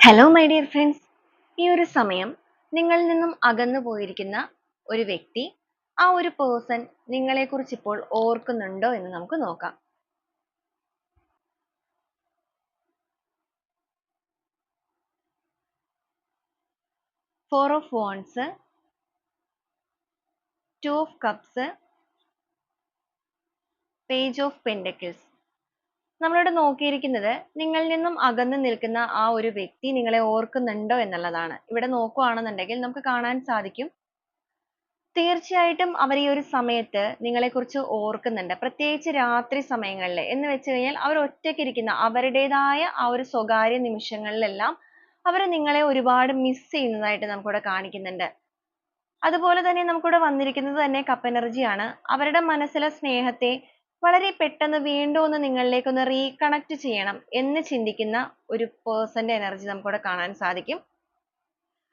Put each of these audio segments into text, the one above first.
Hello my dear friends. ഈ ഒരു സമയം നിങ്ങളിൽ നിന്നും അകന്നു പോയിരിക്കുന്ന ഒരു വ്യക്തി, ആ ഒരു പേഴ്സൺ നിങ്ങളെക്കുറിച്ച് ഇപ്പോൾ ഓർക്കുന്നുണ്ടോ എന്ന് നമുക്ക് നോക്കാം. Four of wands, two of cups, page of pentacles. നമ്മളിവിടെ നോക്കിയിരിക്കുന്നത് നിങ്ങളിൽ നിന്നും അകന്നു നിൽക്കുന്ന ആ ഒരു വ്യക്തി നിങ്ങളെ ഓർക്കുന്നുണ്ടോ എന്നുള്ളതാണ്. ഇവിടെ നോക്കുകയാണെന്നുണ്ടെങ്കിൽ നമുക്ക് കാണാൻ സാധിക്കും, തീർച്ചയായിട്ടും അവർ ഈ ഒരു സമയത്ത് നിങ്ങളെക്കുറിച്ച് ഓർക്കുന്നുണ്ട്. പ്രത്യേകിച്ച് രാത്രി സമയങ്ങളിൽ എന്ന് വെച്ച് കഴിഞ്ഞാൽ അവർ ഒറ്റയ്ക്കിരിക്കുന്ന അവരുടേതായ ആ ഒരു സ്വകാര്യ നിമിഷങ്ങളിലെല്ലാം അവർ നിങ്ങളെ ഒരുപാട് മിസ് ചെയ്യുന്നതായിട്ട് നമുക്കിവിടെ കാണിക്കുന്നുണ്ട്. അതുപോലെ തന്നെ നമുക്കിവിടെ വന്നിരിക്കുന്നത് തന്നെ കപ്പ് എനർജിയാണ്. അവരുടെ മനസ്സിലെ സ്നേഹത്തെ വളരെ പെട്ടെന്ന് വീണ്ടും ഒന്ന് നിങ്ങളിലേക്ക് ഒന്ന് റീകണക്ട് ചെയ്യണം എന്ന് ചിന്തിക്കുന്ന ഒരു പേഴ്സന്റെ എനർജി നമുക്കിവിടെ കാണാൻ സാധിക്കും.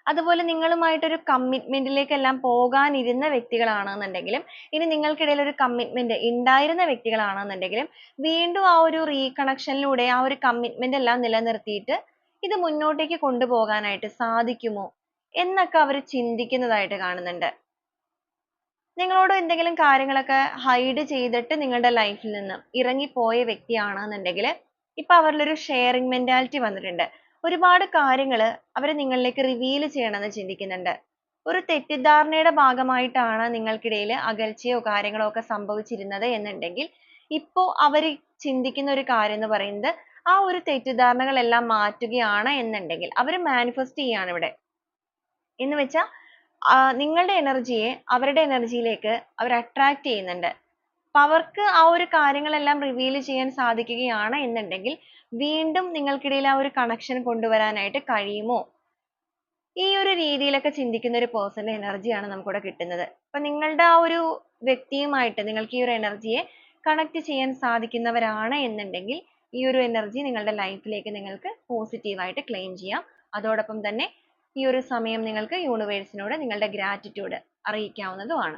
അതുപോലെ നിങ്ങളുമായിട്ടൊരു കമ്മിറ്റ്മെന്റിലേക്കെല്ലാം പോകാനിരുന്ന വ്യക്തികളാണെന്നുണ്ടെങ്കിലും, ഇനി നിങ്ങൾക്കിടയിൽ ഒരു കമ്മിറ്റ്മെന്റ് ഉണ്ടായിരുന്ന വ്യക്തികളാണെന്നുണ്ടെങ്കിലും, വീണ്ടും ആ ഒരു റീകണക്ഷനിലൂടെ ആ ഒരു കമ്മിറ്റ്മെന്റ് എല്ലാം നിലനിർത്തിയിട്ട് ഇത് മുന്നോട്ടേക്ക് കൊണ്ടുപോകാനായിട്ട് സാധിക്കുമോ എന്നൊക്കെ അവർ ചിന്തിക്കുന്നതായിട്ട് കാണുന്നുണ്ട്. നിങ്ങളോട് എന്തെങ്കിലും കാര്യങ്ങളൊക്കെ ഹൈഡ് ചെയ്തിട്ട് നിങ്ങളുടെ ലൈഫിൽ നിന്ന് ഇറങ്ങിപ്പോയ വ്യക്തിയാണെന്നുണ്ടെങ്കിൽ, ഇപ്പൊ അവരിലൊരു ഷെയറിംഗ് മെന്റാലിറ്റി വന്നിട്ടുണ്ട്. ഒരുപാട് കാര്യങ്ങൾ അവർ നിങ്ങളിലേക്ക് റിവീൽ ചെയ്യണമെന്ന് ചിന്തിക്കുന്നുണ്ട്. ഒരു തെറ്റിദ്ധാരണയുടെ ഭാഗമായിട്ടാണ് നിങ്ങൾക്കിടയിൽ അകൽച്ചയോ കാര്യങ്ങളോ ഒക്കെ സംഭവിച്ചിരുന്നത് എന്നുണ്ടെങ്കിൽ, ഇപ്പോ അവർ ചിന്തിക്കുന്ന ഒരു കാര്യം എന്ന് പറയുന്നത് ആ ഒരു തെറ്റിദ്ധാരണകളെല്ലാം മാറ്റുകയാണ് എന്നുണ്ടെങ്കിൽ അവർ മാനിഫെസ്റ്റ് ചെയ്യാണ് ഇവിടെ. എന്ന് വെച്ചാൽ നിങ്ങളുടെ എനർജിയെ അവരുടെ എനർജിയിലേക്ക് അവർ അട്രാക്ട് ചെയ്യുന്നുണ്ട്. അപ്പൊ അവർക്ക് ആ ഒരു കാര്യങ്ങളെല്ലാം റിവീൽ ചെയ്യാൻ സാധിക്കുകയാണ് എന്നുണ്ടെങ്കിൽ, വീണ്ടും നിങ്ങൾക്കിടയിൽ ആ ഒരു കണക്ഷൻ കൊണ്ടുവരാനായിട്ട് കഴിയുമോ? ഈ ഒരു രീതിയിലൊക്കെ ചിന്തിക്കുന്ന ഒരു പേഴ്സന്റെ എനർജിയാണ് നമുക്കിവിടെ കിട്ടുന്നത്. അപ്പൊ നിങ്ങളുടെ ആ ഒരു വ്യക്തിയുമായിട്ട് നിങ്ങൾക്ക് ഈ ഒരു എനർജിയെ കണക്ട് ചെയ്യാൻ സാധിക്കുന്നവരാണ് എന്നുണ്ടെങ്കിൽ, ഈ ഒരു എനർജി നിങ്ങളുടെ ലൈഫിലേക്ക് നിങ്ങൾക്ക് പോസിറ്റീവായിട്ട് ക്ലെയിം ചെയ്യാം. അതോടൊപ്പം തന്നെ ഈ ഒരു സമയം നിങ്ങൾക്ക് യൂണിവേഴ്സിനോട് നിങ്ങളുടെ ഗ്രാറ്റിറ്റ്യൂഡ് അറിയിക്കാവുന്നതുമാണ്.